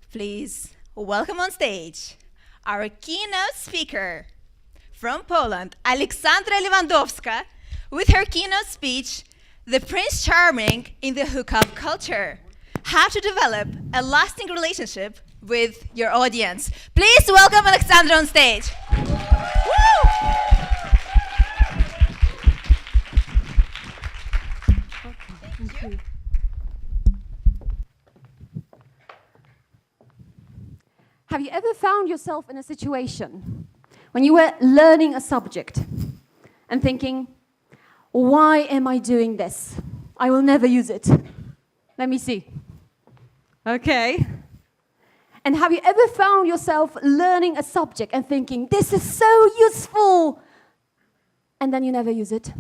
Please welcome on stage our keynote speaker from Poland, Aleksandra Lewandowska, with her keynote speech, The Prince Charming in the Hookup Culture, How to Develop a Lasting Relationship with Your Audience. Please welcome Aleksandra on stage. Woo! Thank you. Have you ever found yourself in a situation when you were learning a subject and thinking, why am I doing this? I will never use it. Let me see. Okay. And have you ever found yourself learning a subject and thinking, this is so useful, and then you never use it?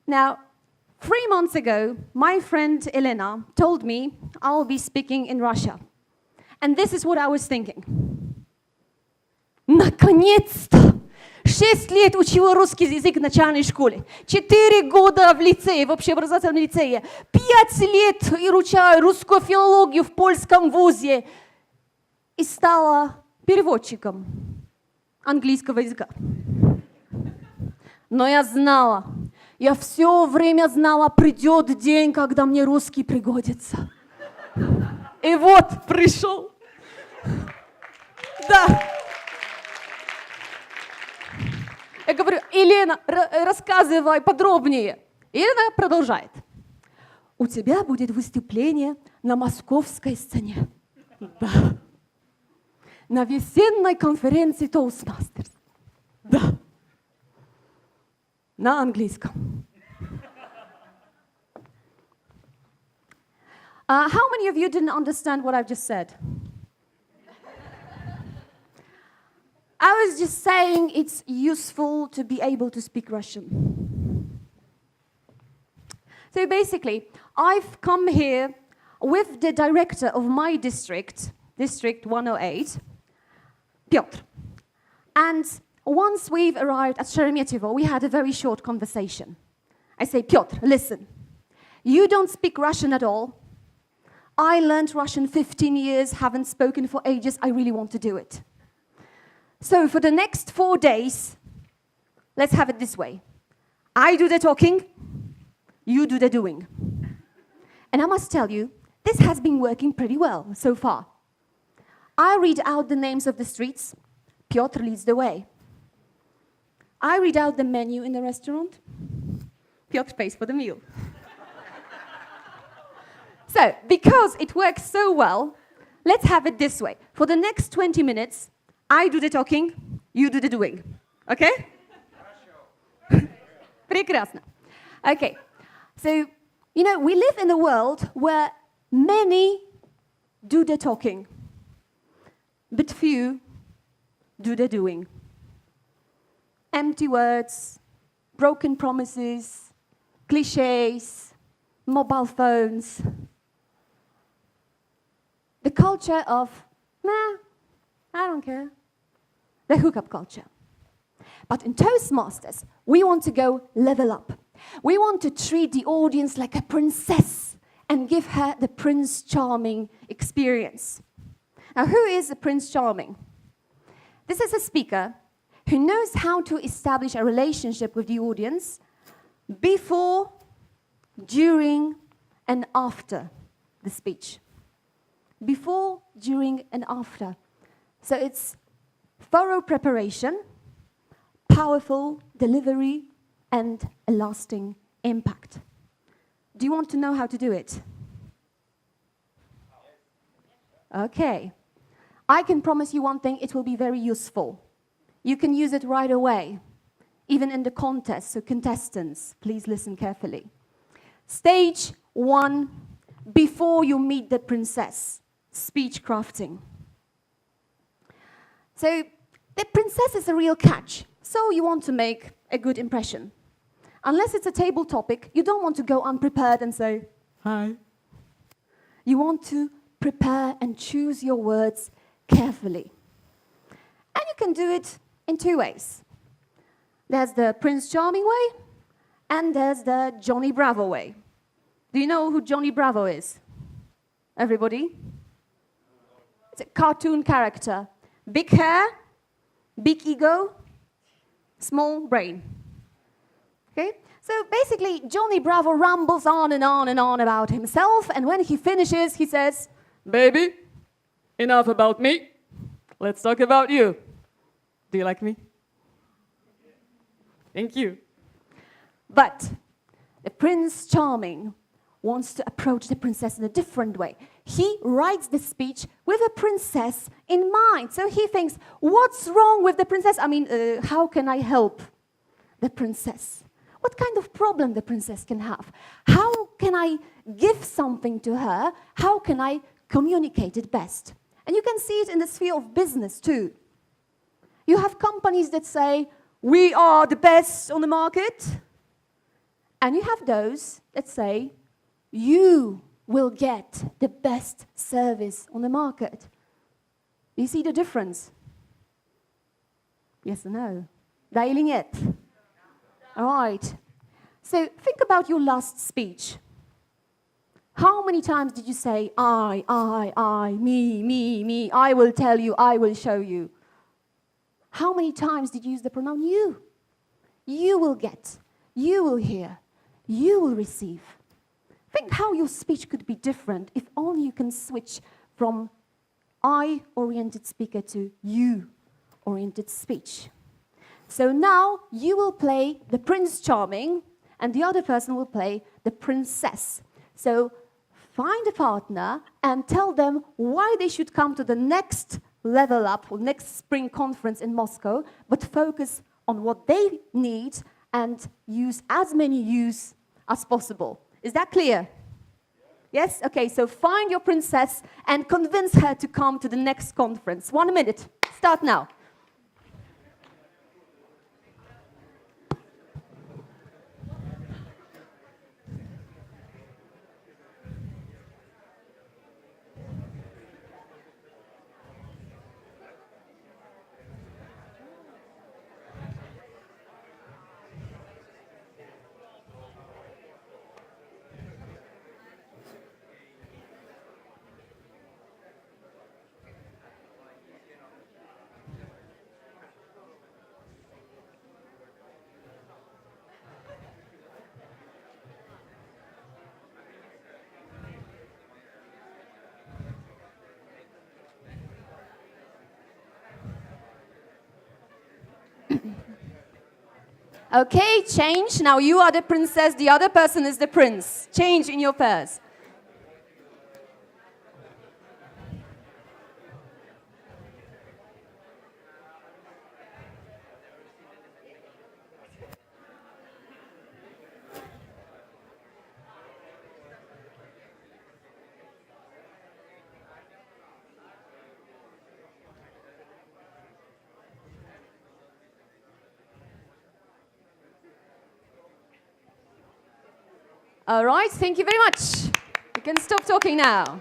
Now, 3 months ago, my friend Elena told me I'll be speaking in Russia. And this is what I was thinking. Наконец-то! 6 лет учила русский язык в начальной школе, 4 года в лицее, в общеобразовательном лицее, 5 лет изучаю русскую филологию в польском вузе и стала переводчиком английского языка. Но я все время знала, придет день, когда мне русский пригодится. И вот пришел. Да. Я говорю, Елена, рассказывай подробнее. Елена продолжает. У тебя будет выступление на московской сцене. Да. На весенней конференции Тостмастерс. Да. На английском. How many of you didn't understand what I've just said? I was just saying it's useful to be able to speak Russian. So basically, I've come here with the director of my district, District 108, Piotr. And once we've arrived at Sheremetyevo, we had a very short conversation. I say, Piotr, listen, you don't speak Russian at all. I learned Russian 15 years, haven't spoken for ages, I really want to do it. So for the next 4 days, let's have it this way. I do the talking, you do the doing. And I must tell you, this has been working pretty well so far. I read out the names of the streets, Piotr leads the way. I read out the menu in the restaurant, Piotr pays for the meal. So, because it works so well, let's have it this way. For the next 20 minutes, I do the talking, you do the doing. Okay? Прекрасно. Okay. So, you know, we live in a world where many do the talking, but few do the doing. Empty words, broken promises, cliches, mobile phones. The culture of, nah, I don't care. The hookup culture. But in Toastmasters, we want to go level up. We want to treat the audience like a princess and give her the Prince Charming experience. Now, who is the Prince Charming? This is a speaker who knows how to establish a relationship with the audience before, during, and after the speech. Before, during, and after. So it's thorough preparation, powerful delivery, and a lasting impact. Do you want to know how to do it? Okay. I can promise you one thing, it will be very useful. You can use it right away, even in the contest. So contestants, please listen carefully. Stage 1, before you meet the princess, speech crafting. So the princess is a real catch, so you want to make a good impression. Unless it's a table topic, you don't want to go unprepared and say, hi. You want to prepare and choose your words carefully. And you can do it in 2 ways. There's the Prince Charming way, and there's the Johnny Bravo way. Do you know who Johnny Bravo is? Everybody? It's a cartoon character. Big hair, big ego, small brain. Okay? So basically, Johnny Bravo rambles on and on and on about himself, and when he finishes, he says, "Baby, enough about me. Let's talk about you. Do you like me?" Thank you. But the Prince Charming wants to approach the princess in a different way. He writes the speech with a princess in mind. So he thinks, what's wrong with the princess? I mean, how can I help the princess? What kind of problem the princess can have? How can I give something to her? How can I communicate it best? And you can see it in the sphere of business too. You have companies that say, we are the best on the market. And you have those that say, you will get the best service on the market. Do you see the difference? Yes or no? Dialing it. All right. So think about your last speech. How many times did you say, I, me, I will tell you, I will show you? How many times did you use the pronoun you? You will get, you will hear, you will receive. Think how your speech could be different if only you can switch from I-oriented speaker to you-oriented speech. So now you will play the Prince Charming, and the other person will play the princess. So find a partner and tell them why they should come to the next level up or next spring conference in Moscow, but focus on what they need and use as many yous as possible. Is that clear? Yes? Okay, so find your princess and convince her to come to the next conference. 1 minute. Start now. Okay, change. Now you are the princess, the other person is the prince. Change in your pairs. All right, thank you very much. You can stop talking now.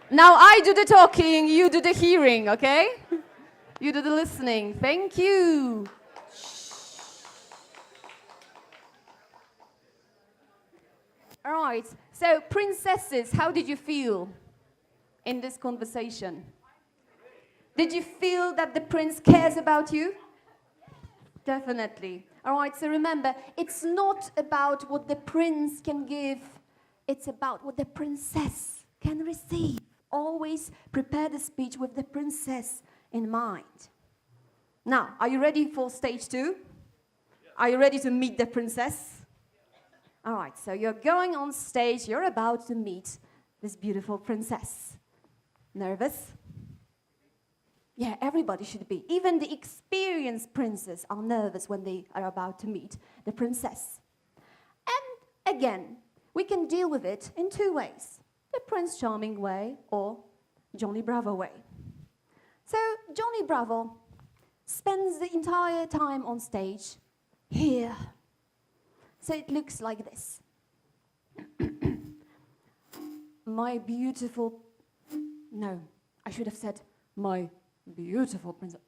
Now I do the talking, you do the hearing, okay? You do the listening. Thank you. All right, so princesses, how did you feel in this conversation? Did you feel that the prince cares about you? Definitely. All right, so remember, it's not about what the prince can give, it's about what the princess can receive. Always prepare the speech with the princess in mind. Now, are you ready for stage 2? Are you ready to meet the princess? All right, so you're going on stage, you're about to meet this beautiful princess. Nervous? Yeah, everybody should be. Even the experienced princes are nervous when they are about to meet the princess. And again, we can deal with it in 2 ways. The Prince Charming way or Johnny Bravo way. So Johnny Bravo spends the entire time on stage here. So it looks like this. My beautiful... No, I should have said my beautiful princess.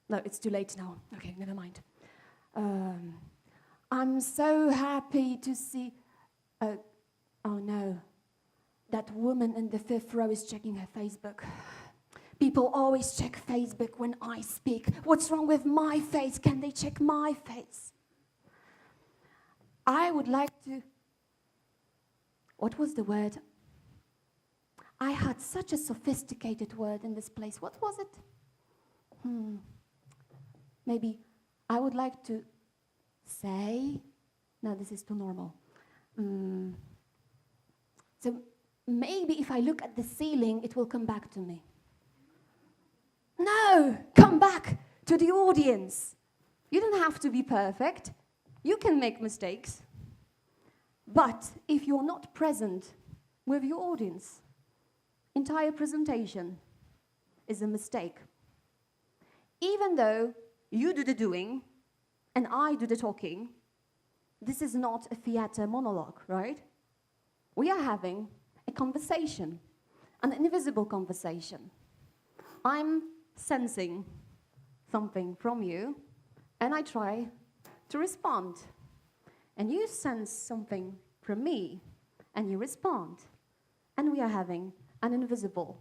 No, it's too late now. Okay, never mind. I'm so happy to see... oh no. That woman in the 5th row is checking her Facebook. People always check Facebook when I speak. What's wrong with my face? Can they check my face? I would like to... What was the word? I had such a sophisticated word in this place. What was it? Maybe I would like to say... No, this is too normal. So maybe if I look at the ceiling, it will come back to me. No, come back to the audience. You don't have to be perfect. You can make mistakes. But if you're not present with your audience, entire presentation is a mistake. Even though you do the doing and I do the talking, this is not a theater monologue, right? We are having a conversation, an invisible conversation. I'm sensing something from you, and I try to respond. And you sense something from me, and you respond. And we are having an invisible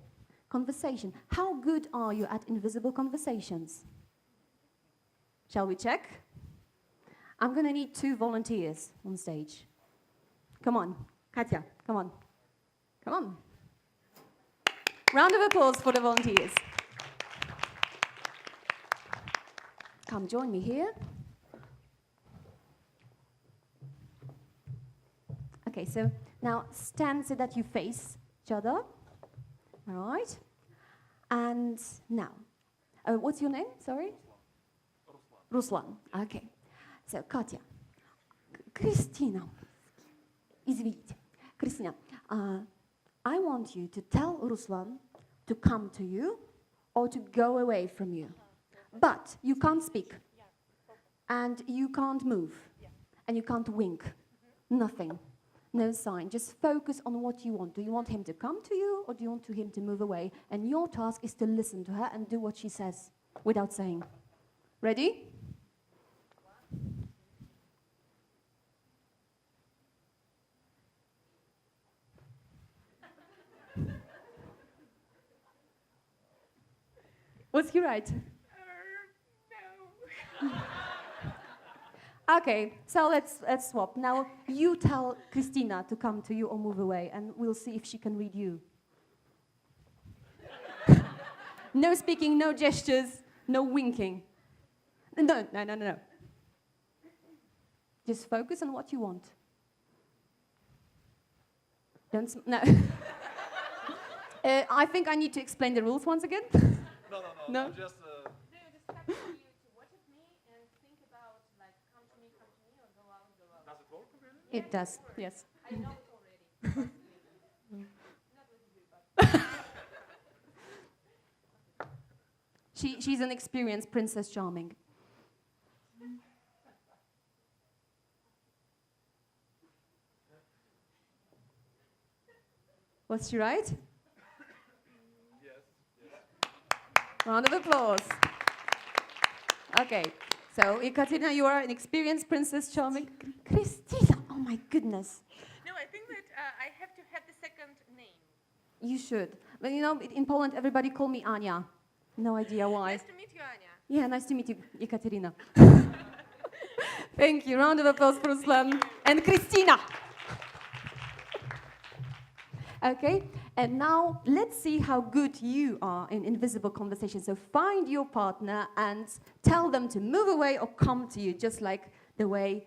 conversation. How good are you at invisible conversations? Shall we check? I'm going to need 2 volunteers on stage. Come on, Katja, come on. Come on. Round of applause for the volunteers. Come join me here. Okay, so now stand so that you face each other. All right. And now, what's your name? Sorry? Ruslan. Okay. So, Katja. Christina. Извините. Christina, I want you to tell Ruslan to come to you or to go away from you. But you can't speak. And you can't move. And you can't wink. Nothing. No sign. Just focus on what you want. Do you want him to come to you or do you want him to move away? And your task is to listen to her and do what she says without saying. Ready? Was he right? No. Okay, so let's swap. Now you tell Christina to come to you or move away, and we'll see if she can read you. No speaking, no gestures, no winking. No. Just focus on what you want. No. I think I need to explain the rules once again. No? I'm just Just happy for you to watch at me and think about, like, come to me, or go out, go out. does it work really? It does, yes. I know it already. Not with you, but... She's an experienced Princess Charming. Was she right? Round of applause. Okay, so Ekaterina, you are an experienced Princess Charming. Christina, oh my goodness. No, I think that I have to have the second name. You should. But you know, in Poland, everybody call me Anya. No idea why. Nice to meet you, Anya. Yeah, nice to meet you, Ekaterina. Thank you. Round of applause for Ruslan and Christina. Okay, and now let's see how good you are in invisible conversation. So find your partner and tell them to move away or come to you, just like the way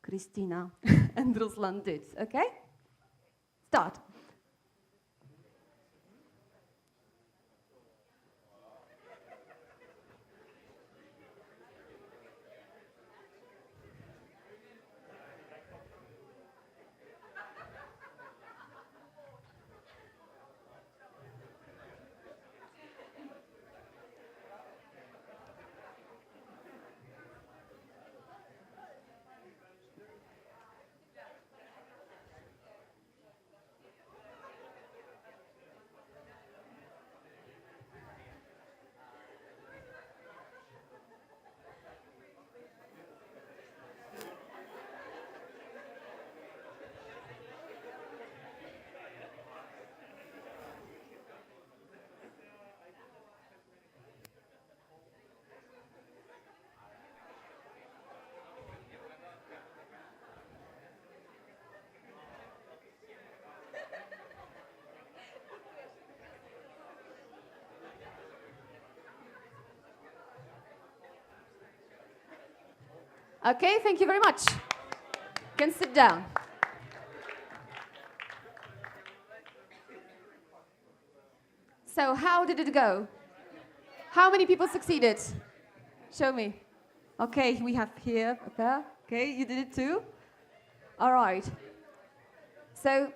Christina and Ruslan did, okay? Start. Okay, thank you very much. You can sit down. So how did it go? How many people succeeded? Show me. Okay, we have here a pair. Okay, you did it too? All right. So,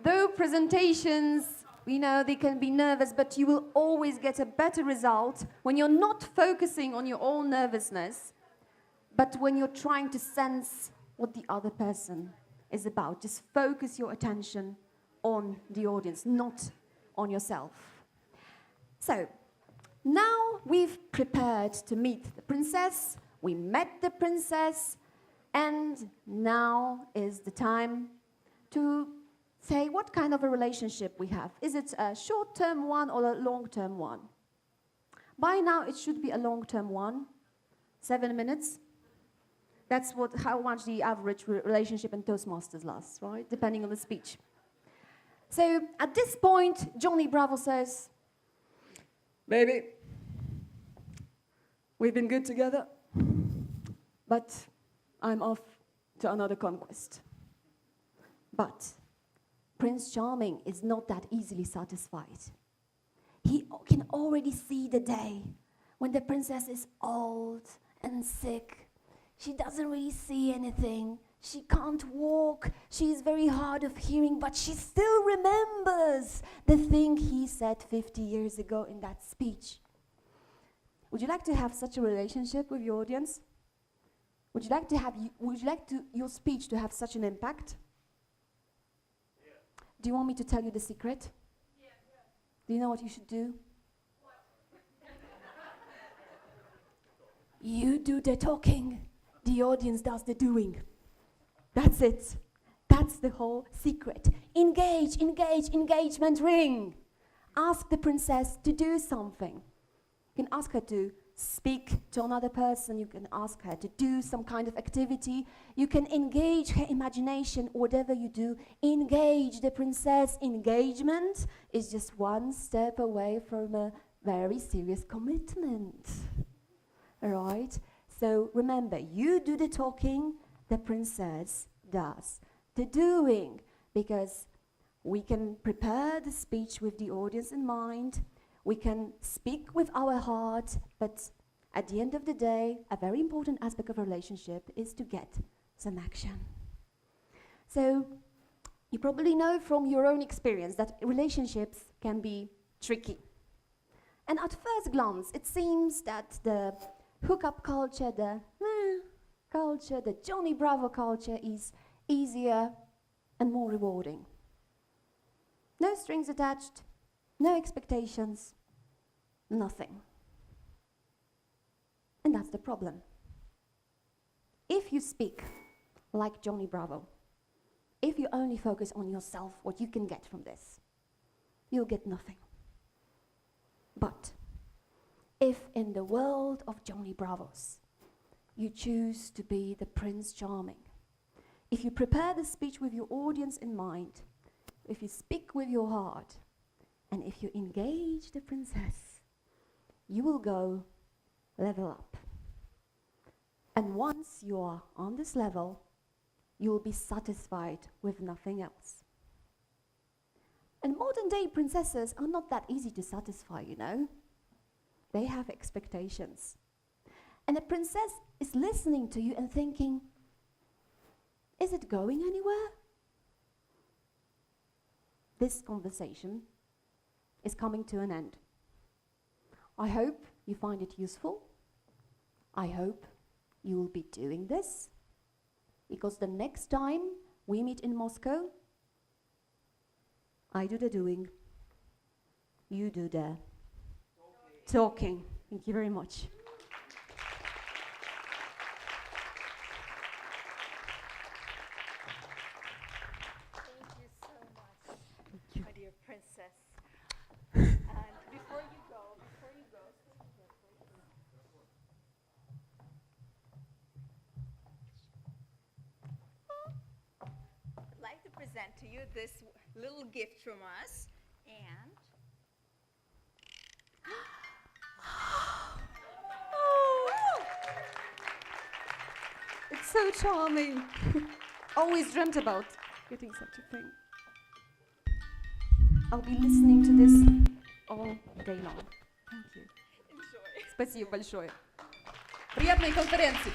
though presentations, we know they can be nervous, but you will always get a better result when you're not focusing on your own nervousness, but when you're trying to sense what the other person is about. Just focus your attention on the audience, not on yourself. So, now we've prepared to meet the princess, we met the princess, and now is the time to say what kind of a relationship we have. Is it a short-term one or a long-term one? By now it should be a long-term one, 7 minutes. That's how much the average relationship in Toastmasters lasts, right? Depending on the speech. So at this point, Johnny Bravo says, "Baby, we've been good together, but I'm off to another conquest." But Prince Charming is not that easily satisfied. He can already see the day when the princess is old and sick. She doesn't really see anything. She can't walk. She's very hard of hearing, but she still remembers the thing he said 50 years ago in that speech. Would you like to have such a relationship with your audience? Would you like your speech to have such an impact? Yeah. Do you want me to tell you the secret? Yeah. Do you know what you should do? What? You do the talking, the audience does the doing. That's it. That's the whole secret. Engage, engage, engagement ring. Ask the princess to do something. You can ask her to speak to another person. You can ask her to do some kind of activity. You can engage her imagination. Whatever you do, engage the princess. Engagement is just one step away from a very serious commitment. All right? So remember, you do the talking, the princess does the doing, because we can prepare the speech with the audience in mind. We can speak with our heart, but at the end of the day, a very important aspect of a relationship is to get some action. So you probably know from your own experience that relationships can be tricky. And at first glance, it seems that the hookup culture, the Johnny Bravo culture is easier and more rewarding. No strings attached, no expectations, nothing. And that's the problem. If you speak like Johnny Bravo, if you only focus on yourself, what you can get from this, you'll get nothing. But if in the world of Johnny Bravos, you choose to be the Prince Charming, if you prepare the speech with your audience in mind, if you speak with your heart, and if you engage the princess, you will go level up. And once you are on this level, you will be satisfied with nothing else. And modern day princesses are not that easy to satisfy, you know. They have expectations. And the princess is listening to you and thinking, is it going anywhere? This conversation is coming to an end. I hope you find it useful. I hope you will be doing this, because the next time we meet in Moscow, I do the doing, you do the talking. Thank you very much. Thank you so much, my dear princess. And before you go, stand here, please. I'd like to present to you this little gift from us, and So charming. Always dreamt about getting such a thing. I'll be listening to this all day long. Thank you. Спасибо большое. Приятной конференции.